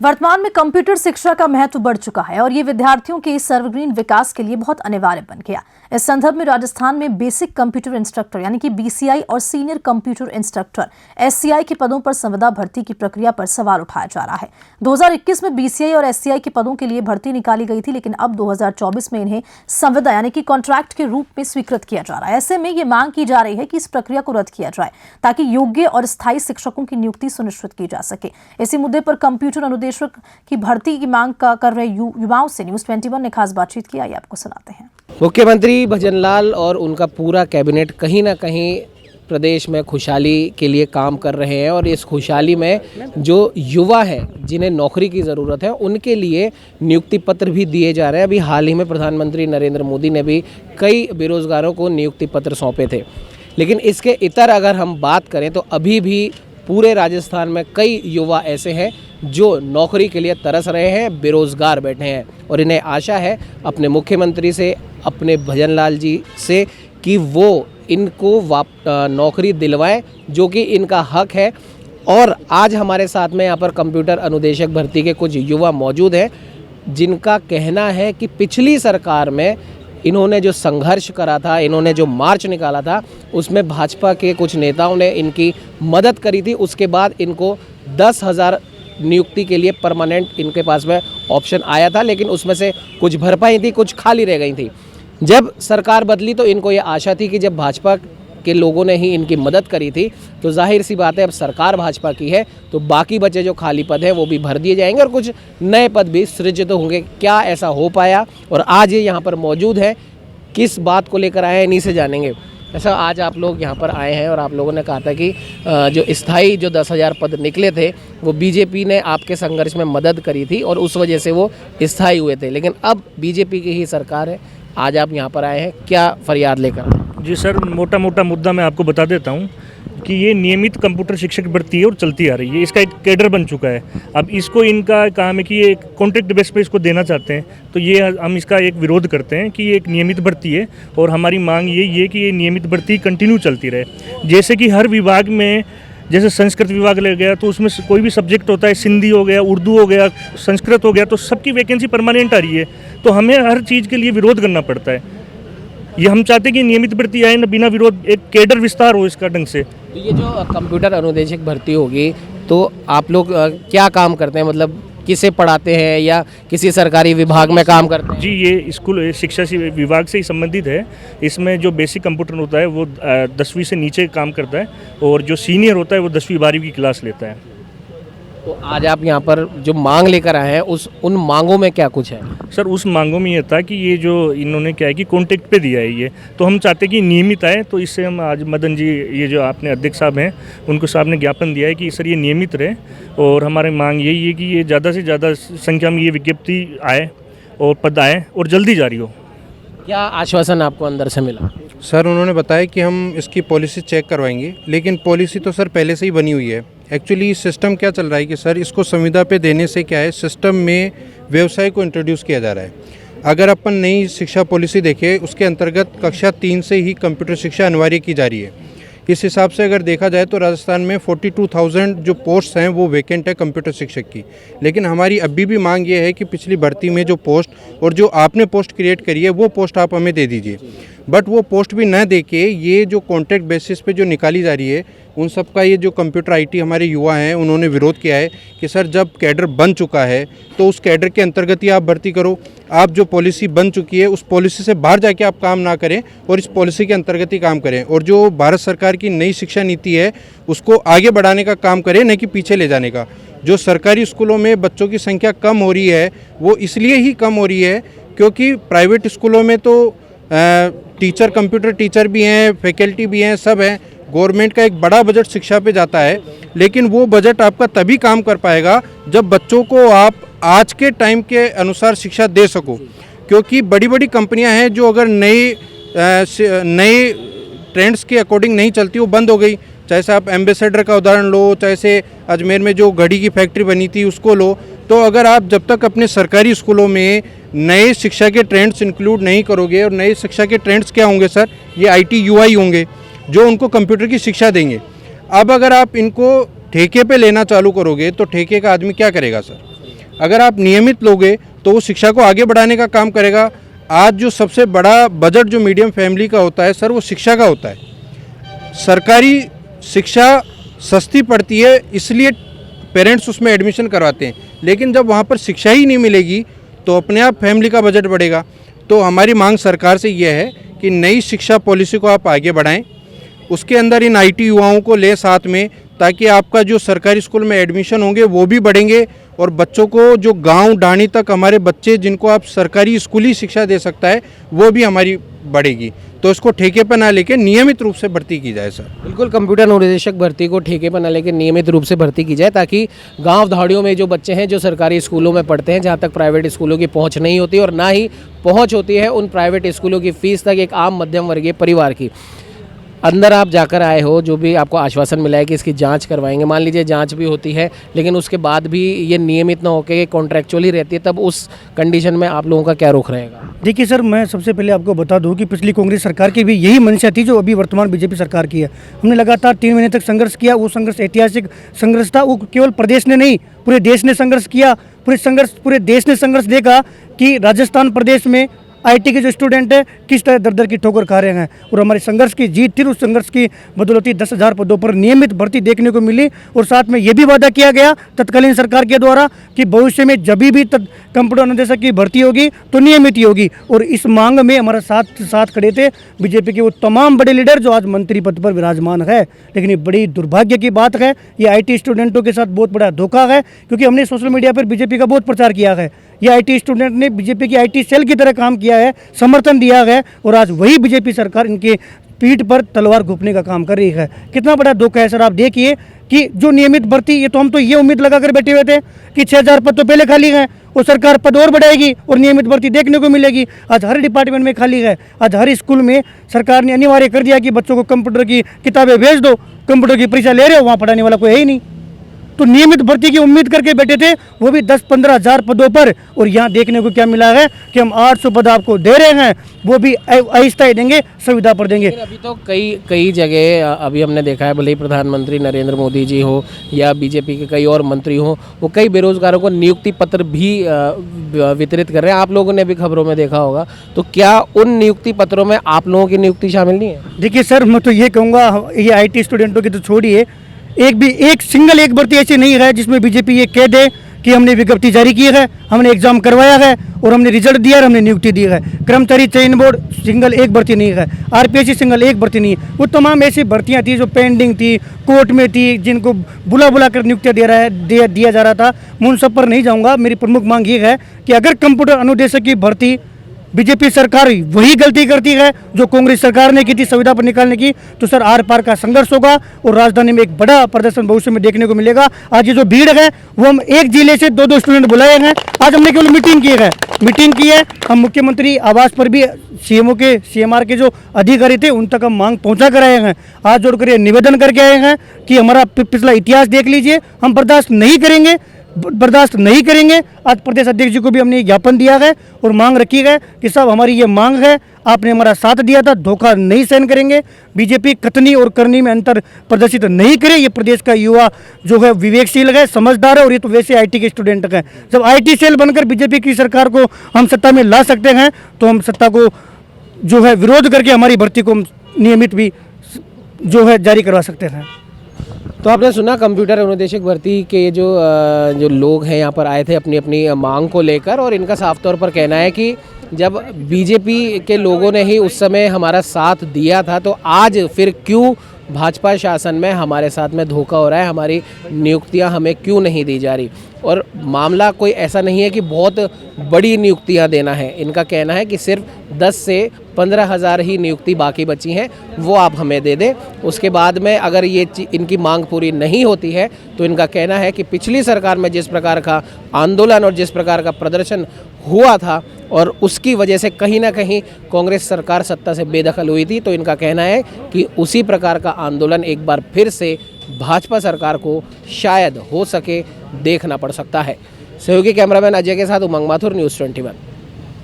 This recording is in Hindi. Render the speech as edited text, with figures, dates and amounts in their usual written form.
वर्तमान में कंप्यूटर शिक्षा का महत्व बढ़ चुका है और ये विद्यार्थियों के सर्वग्रीन विकास के लिए बहुत अनिवार्य बन गया। इस संदर्भ में राजस्थान में बेसिक कंप्यूटर इंस्ट्रक्टर यानी कि बीसीआई और सीनियर कंप्यूटर इंस्ट्रक्टर एससीआई के पदों पर संविदा भर्ती की प्रक्रिया पर सवाल उठाया जा रहा है। 2021 में बीसीआई और एससीआई के पदों के लिए भर्ती निकाली गई थी, लेकिन अब 2024 में इन्हें संविदा यानी कि कॉन्ट्रैक्ट के रूप में स्वीकृत किया जा रहा है। ऐसे में ये मांग की जा रही है कि इस प्रक्रिया को रद्द किया जाए ताकि योग्य और स्थायी शिक्षकों की नियुक्ति सुनिश्चित की जा सके। इसी मुद्दे पर कंप्यूटर अनुदेशक की भर्ती की मांग कर रहे युवाओं से न्यूज़ 21 ने खास बातचीत की। आइए आपको सुनाते हैं। मुख्यमंत्री भजनलाल और उनका पूरा कैबिनेट कहीं ना कहीं प्रदेश में खुशहाली के लिए काम कर रहे हैं और इस खुशहाली में जो युवा हैं जिन्हें नौकरी की ज़रूरत है उनके लिए नियुक्ति पत्र भी दिए जा रहे हैं। अभी हाल ही में प्रधानमंत्री नरेंद्र मोदी ने भी कई बेरोजगारों को नियुक्ति पत्र सौंपे थे, लेकिन इसके इतर अगर हम बात करें तो अभी भी पूरे राजस्थान में कई युवा ऐसे हैं जो नौकरी के लिए तरस रहे हैं, बेरोज़गार बैठे हैं और इन्हें आशा है अपने मुख्यमंत्री से, अपने भजनलाल जी से कि वो इनको नौकरी दिलवाएं जो कि इनका हक है। और आज हमारे साथ में यहाँ पर कंप्यूटर अनुदेशक भर्ती के कुछ युवा मौजूद हैं जिनका कहना है कि पिछली सरकार में इन्होंने जो संघर्ष करा था, इन्होंने जो मार्च निकाला था, उसमें भाजपा के कुछ नेताओं ने इनकी मदद करी थी। उसके बाद इनको 10,000 नियुक्ति के लिए परमानेंट इनके पास में ऑप्शन आया था, लेकिन उसमें से कुछ भर पाई थी, कुछ खाली रह गई थी। जब सरकार बदली तो इनको ये आशा थी कि जब भाजपा के लोगों ने ही इनकी मदद करी थी तो जाहिर सी बात है अब सरकार भाजपा की है तो बाकी बचे जो खाली पद हैं वो भी भर दिए जाएंगे और कुछ नए पद भी सृजित होंगे। क्या ऐसा हो पाया और आज ये यहाँ पर मौजूद है, किस बात को लेकर आए हैं इन्हीं से जानेंगे। ऐसा आज आप लोग यहाँ पर आए हैं और आप लोगों ने कहा था कि जो स्थायी जो 10,000 पद निकले थे वो बीजेपी ने आपके संघर्ष में मदद करी थी और उस वजह से वो स्थायी हुए थे, लेकिन अब बीजेपी की ही सरकार है। आज आप यहाँ पर आए हैं, क्या फरियाद लेकर आए? जी सर, मोटा मोटा मुद्दा मैं आपको बता देता हूँ कि ये नियमित कंप्यूटर शिक्षक भर्ती है और चलती आ रही है। इसका एक कैडर बन चुका है। अब इसको इनका काम है कि ये कॉन्ट्रैक्ट बेस पे इसको देना चाहते हैं, तो ये हम इसका एक विरोध करते हैं कि ये एक नियमित भर्ती है और हमारी मांग यही है कि ये नियमित भर्ती कंटिन्यू चलती रहे। जैसे कि हर विभाग में, जैसे संस्कृत विभाग ले गया तो उसमें कोई भी सब्जेक्ट होता है, सिंधी हो गया, उर्दू हो गया, संस्कृत हो गया, तो सबकी वैकेंसी परमानेंट आ रही है, तो हमें हर चीज़ के लिए विरोध करना पड़ता है। ये हम चाहते हैं कि नियमित भर्ती आए ना, बिना विरोध एक कैडर विस्तार हो इसका ढंग से। तो ये जो कंप्यूटर अनुदेशक भर्ती होगी तो आप लोग क्या काम करते हैं, मतलब किसे पढ़ाते हैं या किसी सरकारी विभाग में काम करते हैं? जी, ये स्कूल शिक्षा विभाग से ही संबंधित है। इसमें जो बेसिक कंप्यूटर होता है वो 10वीं से नीचे काम करता है और जो सीनियर होता है वो 10वीं 12वीं की क्लास लेता है। तो आज आप यहाँ पर जो मांग लेकर आए हैं उन मांगों में क्या कुछ है? सर, उस मांगों में ये था कि ये जो इन्होंने क्या है कि कॉन्ट्रैक्ट पे दिया है ये, तो हम चाहते हैं कि नियमित आए। तो इससे हम आज मदन जी, ये जो आपने अध्यक्ष साहब हैं, उनको साहब ने ज्ञापन दिया है कि सर ये नियमित रहे और हमारी मांग यही है कि ये ज़्यादा से ज़्यादा संख्या में ये विज्ञप्ति आए और पद आए और जल्दी जारी हो। क्या आश्वासन आपको अंदर से मिला? सर, उन्होंने बताया कि हम इसकी पॉलिसी चेक करवाएंगे, लेकिन पॉलिसी तो सर पहले से ही बनी हुई है। एक्चुअली सिस्टम क्या चल रहा है कि सर इसको संविदा पे देने से क्या है, सिस्टम में व्यवसाय को इंट्रोड्यूस किया जा रहा है। अगर अपन नई शिक्षा पॉलिसी देखें उसके अंतर्गत कक्षा 3 से ही कंप्यूटर शिक्षा अनिवार्य की जा रही है। इस हिसाब से अगर देखा जाए तो राजस्थान में 42,000 जो पोस्ट हैं वो वैकेंट है कंप्यूटर शिक्षक की। लेकिन हमारी अभी भी मांग ये है कि पिछली भर्ती में जो पोस्ट और जो आपने पोस्ट क्रिएट करी है वो पोस्ट आप हमें दे दीजिए। बट वो पोस्ट भी न दे के ये जो कॉन्ट्रैक्ट बेसिस पे जो निकाली जा रही है उन सब का ये जो कंप्यूटर आईटी हमारे युवा हैं उन्होंने विरोध किया है कि सर जब कैडर बन चुका है तो उस कैडर के अंतर्गत ही आप भर्ती करो। आप जो पॉलिसी बन चुकी है उस पॉलिसी से बाहर जाके आप काम ना करें और इस पॉलिसी के अंतर्गत ही काम करें और जो भारत सरकार की नई शिक्षा नीति है उसको आगे बढ़ाने का काम करें, न कि पीछे ले जाने का। जो सरकारी स्कूलों में बच्चों की संख्या कम हो रही है वो इसलिए ही कम हो रही है क्योंकि प्राइवेट स्कूलों में तो टीचर, कंप्यूटर टीचर भी हैं, फैकल्टी भी हैं, सब हैं। गवर्नमेंट का एक बड़ा बजट शिक्षा पे जाता है, लेकिन वो बजट आपका तभी काम कर पाएगा जब बच्चों को आप आज के टाइम के अनुसार शिक्षा दे सको। क्योंकि बड़ी बड़ी कंपनियां हैं जो अगर नए ट्रेंड्स के अकॉर्डिंग नहीं चलती वो बंद हो गई। चाहे से आप एम्बेसडर का उदाहरण लो, चाहे से अजमेर में जो घड़ी की फैक्ट्री बनी थी उसको लो। तो अगर आप जब तक अपने सरकारी स्कूलों में नए शिक्षा के ट्रेंड्स इंक्लूड नहीं करोगे, और नए शिक्षा के ट्रेंड्स क्या होंगे सर, ये IT UI होंगे जो उनको कंप्यूटर की शिक्षा देंगे। अब अगर आप इनको ठेके पे लेना चालू करोगे तो ठेके का आदमी क्या करेगा सर? अगर आप नियमित लोगे तो वो शिक्षा को आगे बढ़ाने का काम करेगा। आज जो सबसे बड़ा बजट जो मीडियम फैमिली का होता है सर, वो शिक्षा का होता है। सरकारी शिक्षा सस्ती पड़ती है, इसलिए पेरेंट्स उसमें एडमिशन करवाते हैं, लेकिन जब वहाँ पर शिक्षा ही नहीं मिलेगी तो अपने आप फैमिली का बजट बढ़ेगा। तो हमारी मांग सरकार से यह है कि नई शिक्षा पॉलिसी को आप आगे बढ़ाएं, उसके अंदर इन IT युवाओं को ले साथ में, ताकि आपका जो सरकारी स्कूल में एडमिशन होंगे वो भी बढ़ेंगे और बच्चों को जो गांव ढाणी तक हमारे बच्चे जिनको आप सरकारी स्कूली शिक्षा दे सकता है वो भी हमारी बढ़ेगी। तो इसको ठेके पर ना लेके नियमित रूप से भर्ती की जाए सर। बिल्कुल, कंप्यूटर अनुदेशक भर्ती को ठेके पर न लेकर नियमित रूप से भर्ती की जाए, ताकि गांव दहाड़ियों में जो बच्चे हैं जो सरकारी स्कूलों में पढ़ते हैं, जहां तक प्राइवेट स्कूलों की पहुंच नहीं होती और ना ही पहुंच होती है उन प्राइवेट स्कूलों की फ़ीस तक एक आम मध्यम वर्गीय परिवार की। अंदर आप जाकर आए हो, जो भी आपको आश्वासन मिला है कि इसकी जांच करवाएंगे, मान लीजिए जांच भी होती है लेकिन उसके बाद भी ये नियमित ना होकर कॉन्ट्रैक्चुअली रहती है, तब उस कंडीशन में आप लोगों का क्या रुख रहेगा? देखिए सर, मैं सबसे पहले आपको बता दूं कि पिछली कांग्रेस सरकार की भी यही मंशा थी जो अभी वर्तमान बीजेपी सरकार की है। हमने लगातार 3 महीने तक संघर्ष किया। वो संघर्ष ऐतिहासिक संघर्ष था। वो केवल प्रदेश ने नहीं, पूरे देश ने संघर्ष किया। पूरे देश ने संघर्ष देखा कि राजस्थान प्रदेश में IT के जो स्टूडेंट है किस तरह दर दर की ठोकर खा रहे हैं, और हमारे संघर्ष की जीत थी। उस संघर्ष की बदौलती 10,000 पदों पर नियमित भर्ती देखने को मिली, और साथ में ये भी वादा किया गया तत्कालीन सरकार के द्वारा कि भविष्य में जब भी कंप्यूटर अनुदेशक की भर्ती होगी तो नियमित ही होगी। और इस मांग में हमारा साथ खड़े थे बीजेपी के वो तमाम बड़े लीडर जो आज मंत्री पद पर विराजमान है। लेकिन ये बड़ी दुर्भाग्य की बात है, ये IT स्टूडेंटों के साथ बहुत बड़ा धोखा है, क्योंकि हमने सोशल मीडिया पर बीजेपी का बहुत प्रचार किया है। ये IT स्टूडेंट ने बीजेपी की IT सेल की तरह काम किया है, समर्थन दिया है, और आज वही बीजेपी सरकार इनके पीठ पर तलवार घोंपने का काम कर रही है। कितना बड़ा धोखा है सर। आप देखिए कि जो नियमित भर्ती, ये तो हम तो ये उम्मीद लगाकर बैठे हुए थे कि 6,000 पद तो पहले खाली हैं और सरकार पद और बढ़ाएगी और नियमित भर्ती देखने को मिलेगी। आज हर डिपार्टमेंट में खाली है। आज हर स्कूल में सरकार ने अनिवार्य कर दिया कि बच्चों को कंप्यूटर की किताबें भेज दो, कंप्यूटर की परीक्षा ले रहे हो, वहाँ पढ़ाने वाला कोई है ही नहीं। तो नियमित भर्ती की उम्मीद करके बैठे थे, वो भी 10-15 हज़ार पदों पर, और यहाँ देखने को क्या मिला है कि हम 800 पद आपको दे रहे हैं, वो भी आहिस्ता ही देंगे, सुविधा पर देंगे। अभी तो कई जगह अभी हमने देखा है, भले ही प्रधानमंत्री नरेंद्र मोदी जी हो या बीजेपी के कई और मंत्री हो, वो कई बेरोजगारों को नियुक्ति पत्र भी वितरित कर रहे हैं। आप लोगों ने भी खबरों में देखा होगा, तो क्या उन नियुक्ति पत्रों में आप लोगों की नियुक्ति शामिल नहीं है? देखिए सर, मैं तो ये कहूँगा, ये IT स्टूडेंटों की तो छोड़िए, एक सिंगल भर्ती ऐसी नहीं है जिसमें बीजेपी ये कह दे कि हमने विज्ञप्ति जारी की है, हमने एग्जाम करवाया है और हमने रिजल्ट दिया और हमने नियुक्ति दी है। कर्मचारी चयन बोर्ड सिंगल एक भर्ती नहीं है, RPSC सिंगल एक भर्ती नहीं है। वो तमाम ऐसी भर्तियां थी जो पेंडिंग थी, कोर्ट में थी, जिनको बुला कर नियुक्तियां दिया जा रहा था। मैं उन सब पर नहीं जाऊँगा। मेरी प्रमुख मांग ये है कि अगर कंप्यूटर अनुदेशक की भर्ती बीजेपी सरकार वही गलती करती है जो कांग्रेस सरकार ने की थी संविदा पर निकालने की, तो सर आर पार का संघर्ष होगा और राजधानी में एक बड़ा प्रदर्शन भविष्य में देखने को मिलेगा। आज ये जो भीड़ है वो हम एक जिले से 2-2 स्टूडेंट बुलाए हैं। आज हमने केवल मीटिंग की है। हम मुख्यमंत्री आवास पर भी CMR के जो अधिकारी थे उन तक हम मांग पहुंचा कर आए हैं। हाथ जोड़कर ये निवेदन करके आए हैं कि हमारा पिछला इतिहास देख लीजिए, हम बर्दाश्त नहीं करेंगे। आज प्रदेश अध्यक्ष जी को भी हमने ज्ञापन दिया है और मांग रखी है कि साहब हमारी ये मांग है, आपने हमारा साथ दिया था, धोखा नहीं सहन करेंगे। बीजेपी कथनी और करनी में अंतर प्रदर्शित नहीं करे। ये प्रदेश का युवा जो है विवेकशील है, समझदार है, और ये तो वैसे IT के स्टूडेंट हैं। जब IT सेल बनकर बीजेपी की सरकार को हम सत्ता में ला सकते हैं तो हम सत्ता को जो है विरोध करके हमारी भर्ती को नियमित भी जो है जारी करवा सकते हैं। तो आपने सुना, कंप्यूटर अनुदेशक भर्ती के जो लोग हैं यहाँ पर आए थे अपनी अपनी मांग को लेकर, और इनका साफ तौर पर कहना है कि जब बीजेपी के लोगों ने ही उस समय हमारा साथ दिया था, तो आज फिर क्यों भाजपा शासन में हमारे साथ में धोखा हो रहा है, हमारी नियुक्तियां हमें क्यों नहीं दी जा रही। और मामला कोई ऐसा नहीं है कि बहुत बड़ी नियुक्तियां देना है। इनका कहना है कि सिर्फ 10 से 15 हज़ार ही नियुक्ति बाकी बची हैं, वो आप हमें दे दें। उसके बाद में अगर ये इनकी मांग पूरी नहीं होती है तो इनका कहना है कि पिछली सरकार में जिस प्रकार का आंदोलन और जिस प्रकार का प्रदर्शन हुआ था और उसकी वजह से कहीं ना कहीं कांग्रेस सरकार सत्ता से बेदखल हुई थी, तो इनका कहना है कि उसी प्रकार का आंदोलन एक बार फिर से भाजपा सरकार को शायद हो सके देखना पड़ सकता है। सहयोगी कैमरामैन अजय के साथ उमंग माथुर, न्यूज़ 21।